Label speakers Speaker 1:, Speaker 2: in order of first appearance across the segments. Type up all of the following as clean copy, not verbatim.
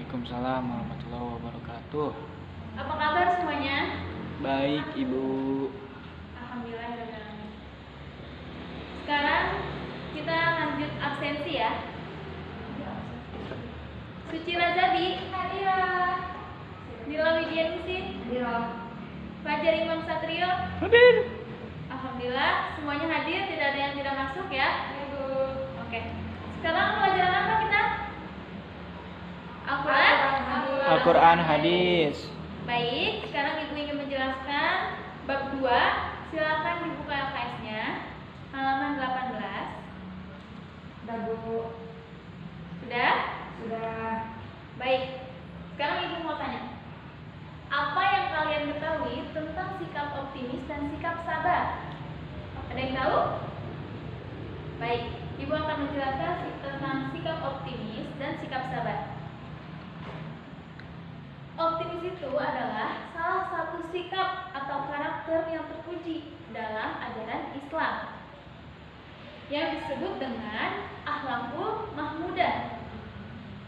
Speaker 1: Waalaikumsalam warahmatullahi wabarakatuh.
Speaker 2: Apa kabar semuanya?
Speaker 1: Baik, Ibu.
Speaker 2: Alhamdulillah. Sekarang kita lanjut absensi ya. Suci Razabi hadir. Nila Widianisi hadir. Fajar Imam Satrio
Speaker 1: Hadir.
Speaker 2: Alhamdulillah semuanya hadir, tidak ada yang tidak masuk ya. Oke. Sekarang pelajaran apa kita?
Speaker 1: Al-Quran hadis.
Speaker 2: Baik, sekarang Ibu ingin menjelaskan bab 2. Silakan dibuka LKS-nya halaman 18.
Speaker 3: Sudah, Bu.
Speaker 2: Sudah?
Speaker 3: Sudah.
Speaker 2: Baik. Sekarang Ibu mau tanya. Apa yang kalian ketahui tentang sikap optimis dan sikap sabar? Ada yang tahu? Baik, Ibu akan menjelaskan tentang sikap optimis dan sikap sabar. Optimis itu adalah salah satu sikap atau karakter yang terpuji dalam ajaran Islam yang disebut dengan akhlakul mahmudah.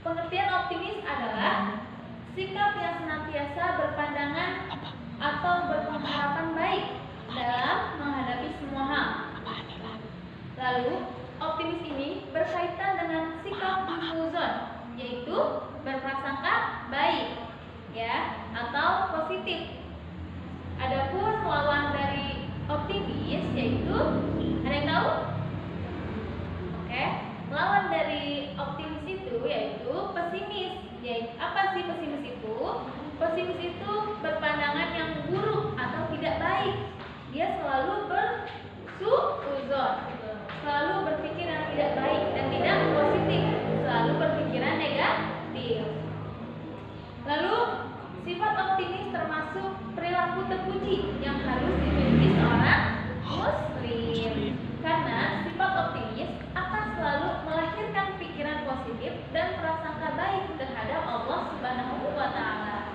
Speaker 2: Pengertian optimis adalah sikap yang senantiasa berpandangan atau berpengharapan baik dalam menghadapi semua hal. Lalu, optimis ini berkaitan dengan sikap husnuzon, yaitu berprasangka baik, ya, atau positif. Adapun lawan dari optimis yaitu, ada yang tahu? Oke, lawan dari optimis itu yaitu pesimis. Yaitu apa sih pesimis itu? Pesimis itu berpandangan yang buruk atau tidak baik. Dia selalu bersuuzon, selalu berpikir yang tidak baik dan tidak positif, selalu berpikiran negatif. Lalu sifat optimis termasuk perilaku terpuji yang harus dimiliki seorang muslim. Karena sifat optimis akan selalu melahirkan pikiran positif dan prasangka baik terhadap Allah Subhanahu wa taala.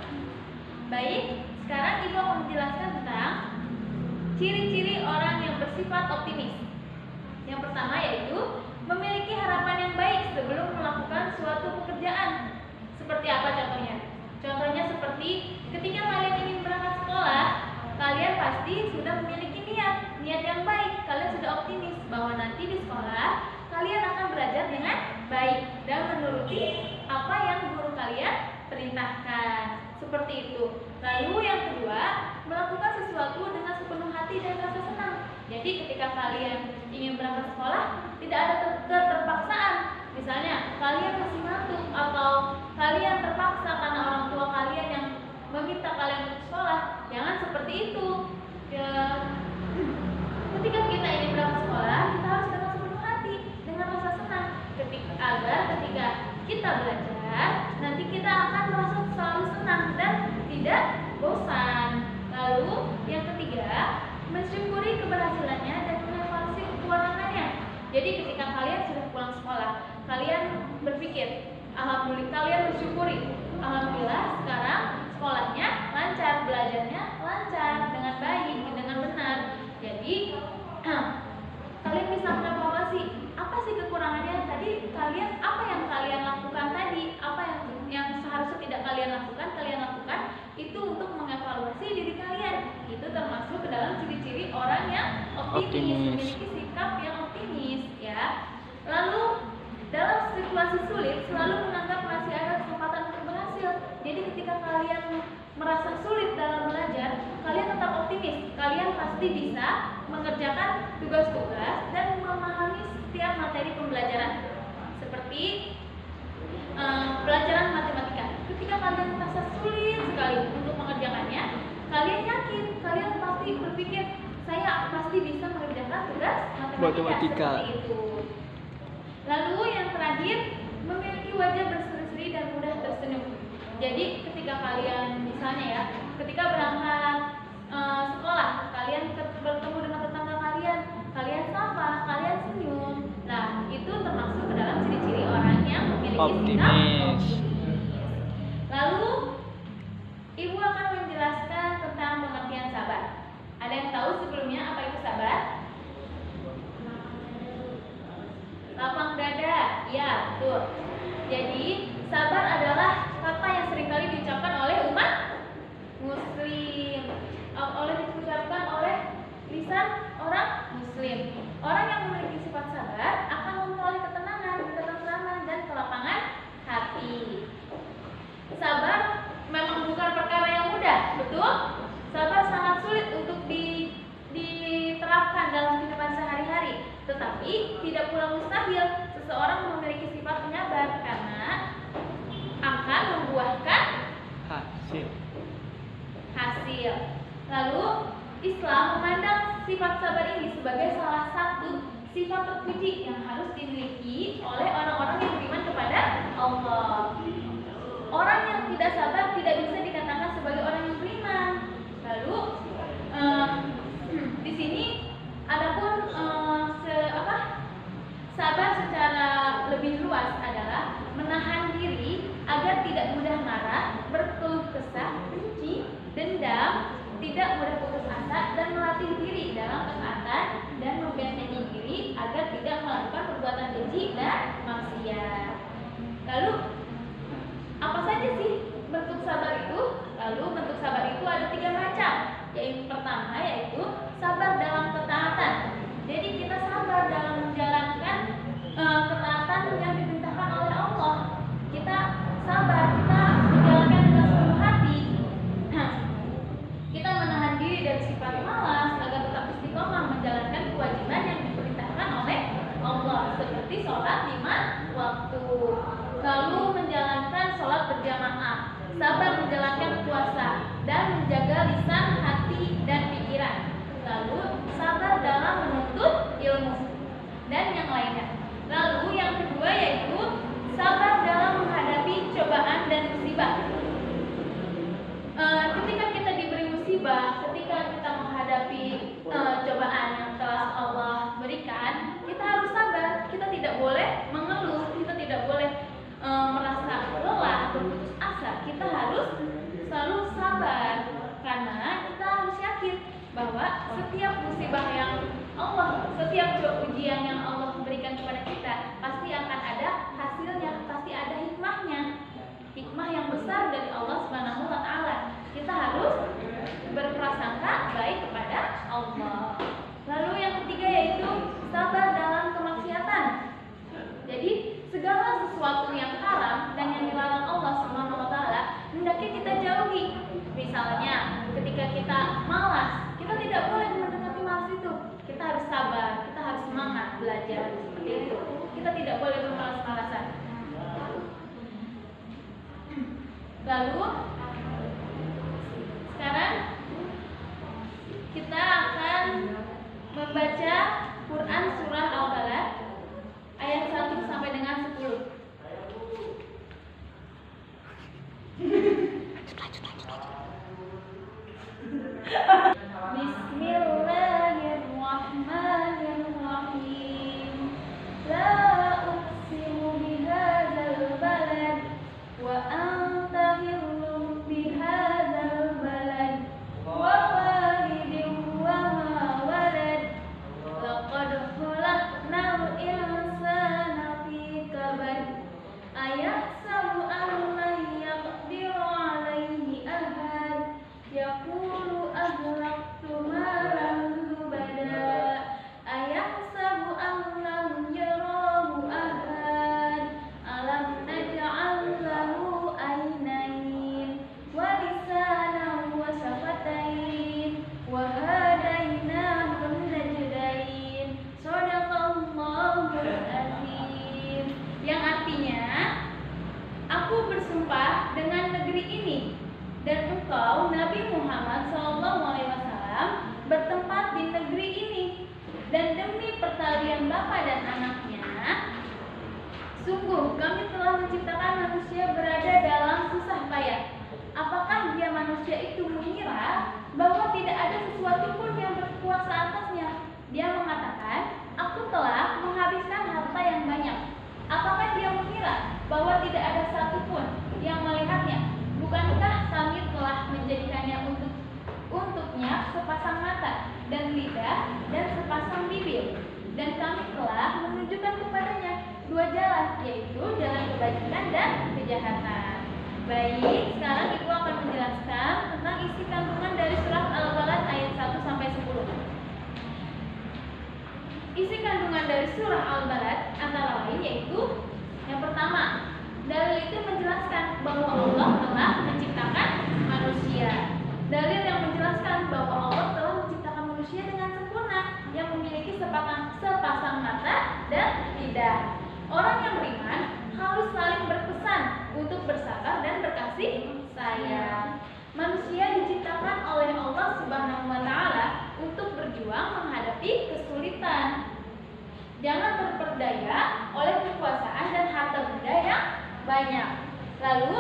Speaker 2: Baik, sekarang Ibu akan menjelaskan tentang ciri-ciri orang yang bersifat optimis. Yang pertama yaitu memiliki harapan yang baik sebelum melakukan suatu pekerjaan. Seperti apa contohnya? Contohnya seperti ketika kalian ingin berangkat sekolah, kalian pasti sudah memiliki niat yang baik. Kalian sudah optimis bahwa nanti di sekolah kalian akan belajar dengan baik dan menuruti apa yang guru kalian perintahkan. Seperti itu. Lalu yang kedua, melakukan sesuatu dengan sepenuh hati dan rasa senang. Jadi ketika kalian ingin berangkat sekolah, tidak ada keterpaksaan. Misalnya kalian masih ngantuk atau kalian terpaksa karena orang tua kalian yang meminta kalian untuk sekolah. Jangan seperti itu. Ketika kita ingin berangkat sekolah, kita harus dengan sepenuh hati, dengan rasa senang, agar ketika kita belajar, nanti kita akan merasa selalu senang dan tidak bosan. Lalu yang ketiga, mensyukuri keberhasilannya dan mengevaluasi kekurangannya. Jadi ketika kalian sudah pulang sekolah, kalian berpikir, alhamdulillah, kalian bersyukuri, alhamdulillah sekarang sekolahnya lancar, belajarnya lancar, dengan baik, dengan benar. Jadi kalian bisa mengevaluasi apa sih kekurangannya tadi, kalian apa yang kalian lakukan tadi, apa yang seharusnya tidak kalian lakukan itu untuk mengevaluasi diri kalian. Itu termasuk ke dalam ciri-ciri orang yang optimis, memiliki sikap yang optimis, ya. Lalu dalam situasi sulit selalu menganggap masih ada kesempatan untuk berhasil. Jadi ketika kalian merasa sulit dalam belajar, kalian tetap optimis. Kalian pasti bisa mengerjakan tugas-tugas dan memahami setiap materi pembelajaran. Seperti pelajaran matematika. Ketika kalian merasa sulit sekali untuk mengerjakannya, kalian yakin, kalian pasti berpikir, saya pasti bisa mengerjakan tugas matematika. Seperti itu. Lalu yang terakhir, memiliki wajah berseri-seri dan mudah tersenyum. Jadi ketika kalian misalnya ya, ketika berangkat sekolah, kalian bertemu dengan tetangga kalian sapa, kalian senyum. Nah, itu termasuk ke dalam ciri-ciri orang yang memiliki sikap optimis. Lalu Ibu akan menjelaskan tentang pengertian sabar. Ada yang tahu sebelumnya apa itu sabar? Lapang dada, ya betul. Jadi sabar adalah kata Muslim. Orang yang memiliki sifat sabar akan memperoleh ketenangan, ketentraman, dan kelapangan hati. Sabar memang bukan perkara yang mudah, betul? Sabar sangat sulit untuk diterapkan dalam kehidupan sehari-hari. Tetapi tidak pula mustahil seseorang memiliki sifat penyabar karena akan membuahkan hasil. Lalu Islam memandang sifat sabar ini sebagai salah satu sifat terpuji yang harus dimiliki oleh orang-orang yang beriman kepada Allah. Orang yang tidak sabar tidak bisa dikatakan sebagai orang yang beriman. Lalu di sini adapun sabar secara lebih luas adalah menahan diri agar tidak mudah marah, berkeluh kesah, benci, dendam, tidak mudah putus asa, dan melatih diri dalam ketaatan dan membentengi diri agar tidak melakukan perbuatan keji dan maksiat. Lalu apa saja sih bentuk sabar itu? Lalu bentuk sabar itu ada 3 macam. Yang pertama yaitu sabar dalam ketaatan. Jadi kita sabar dalam menjalankan ketaatan yang diperintahkan oleh Allah. Kita sabar, kita menjalankan dengan sepenuh hati. Kita menahan diri dari sifat malas agar tetap istiqomah menjalankan kewajiban yang diperintahkan oleh Allah, seperti sholat 5 waktu. Lalu menjalankan sholat berjamaah, sabar menjalankan puasa, dan menjaga lisan, hati, dan pikiran. Lalu sabar dalam menuntut ilmu dan yang lainnya. Lalu yang kedua yaitu sabar dalam menghadapi cobaan dan musibah. Ketika kita diberi musibah, ketika kita menghadapi cobaan yang telah Allah berikan, kita harus sabar. Kita tidak boleh mengeluh, kita tidak boleh merasa lelah atau putus asa. Kita harus selalu sabar karena kita harus yakin bahwa setiap musibah yang setiap ujian yang Allah berikan kepada kita pasti akan ada hasilnya, pasti ada hikmahnya, hikmah yang besar dari Allah Subhanahu wa Ta'ala. Kita harus berprasangka baik kepada Allah. Lalu yang ketiga yaitu sabar dalam kemaksiatan. Jadi segala sesuatu yang haram dan yang dilarang Allah Subhanahu wa Ta'ala hendaknya kita jauhi. Misalnya ketika kita malas, kita tidak boleh mendekati malas itu. Kita harus sabar, kita harus semangat belajar seperti itu. Kita tidak boleh bermalas-malasan. Lalu sekarang kita akan membaca Quran surah Al-Balad ayat 1 sampai dengan 10. Bismillahirrahmanirrahim. La uqsimu bihadzal balad wa anta hillum bihadzal balad wa walidin wa ma walad. Laqad khalaqnal insana fi kabad. Ayahsabu an lan yaqdiru alaihi ahad. Yaqulu ahlaktu malan lubada. Ayahsabu an lam yarahu ahad. Alam naj'al lahu aynain wa lisanan wa shafatain wa hadainahu najdain. Shadaqallahul azim. Yang artinya, aku bersumpah dengan negeri ini dan engkau Nabi Muhammad SAW bertempat di negeri ini, dan demi pertalian bapa dan anaknya, sungguh kami telah menciptakan manusia berada dalam susah payah. Apakah dia manusia itu mengira bahwa tidak ada sesuatu pun yang berkuasa atasnya? Dia mengatakan, aku telah menghabiskan harta yang banyak. Apakah dia mengira bahwa tidak ada satupun yang melihatnya? Bukankah kami telah menjadikannya untuknya sepasang mata dan lidah dan sepasang bibir, dan kami telah menunjukkan kepadanya 2 jalan, yaitu jalan kebajikan dan kejahatan. Baik, sekarang Ibu akan menjelaskan tentang isi kandungan dari surat Al-Balad ayat 1 sampai 10. Isi kandungan dari surah Al-Balad antara lain yaitu yang pertama, dalil itu menjelaskan bahwa Allah telah menciptakan manusia. Dalil yang menjelaskan bahwa Allah telah menciptakan manusia dengan sempurna, yang memiliki sepasang mata dan lidah. Orang yang beriman harus saling berpesan untuk bersabar dan berkasih sayang. Manusia diciptakan oleh Allah Subhanahu wa Ta'ala untuk berjuang menghadapi kesulitan. Jangan terperdaya oleh kekuasaan dan harta benda yang banyak. Lalu,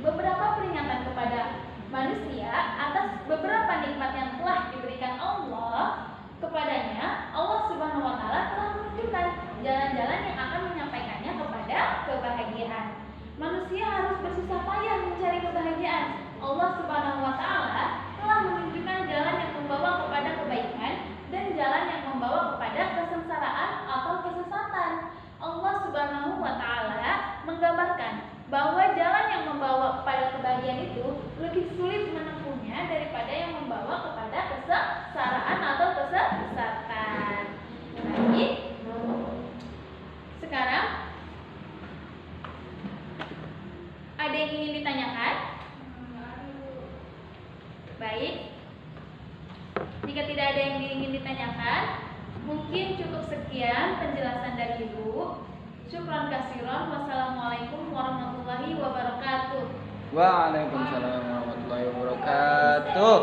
Speaker 2: beberapa peringatan kepada manusia atas beberapa nikmat yang telah diberikan Allah kepadanya. Allah Subhanahu wa Ta'ala telah menunjukkan jalan-jalan yang akan menyampaikannya kepada kebahagiaan. Manusia harus bersusah payah mencari kebahagiaan. Allah Subhanahu wa Ta'ala telah menunjukkan jalan yang membawa kepada kebaikan dan jalan yang membawa kepada kesengsaraan atau kesesatan. Allah Subhanahu wa Ta'ala menggambarkan bahwa jalan yang membawa kepada kebahagiaan itu lebih sulit menempuhnya daripada yang membawa kepada kesengsaraan atau kesesatan. Baik. Sekarang ada yang ingin ditanyakan? Baik. Jika tidak ada yang ingin ditanyakan, mungkin cukup sekian penjelasan dari Ibu. Syukran kasiron. Wassalamualaikum warahmatullahi wabarakatuh.
Speaker 1: Waalaikumsalam warahmatullahi wabarakatuh.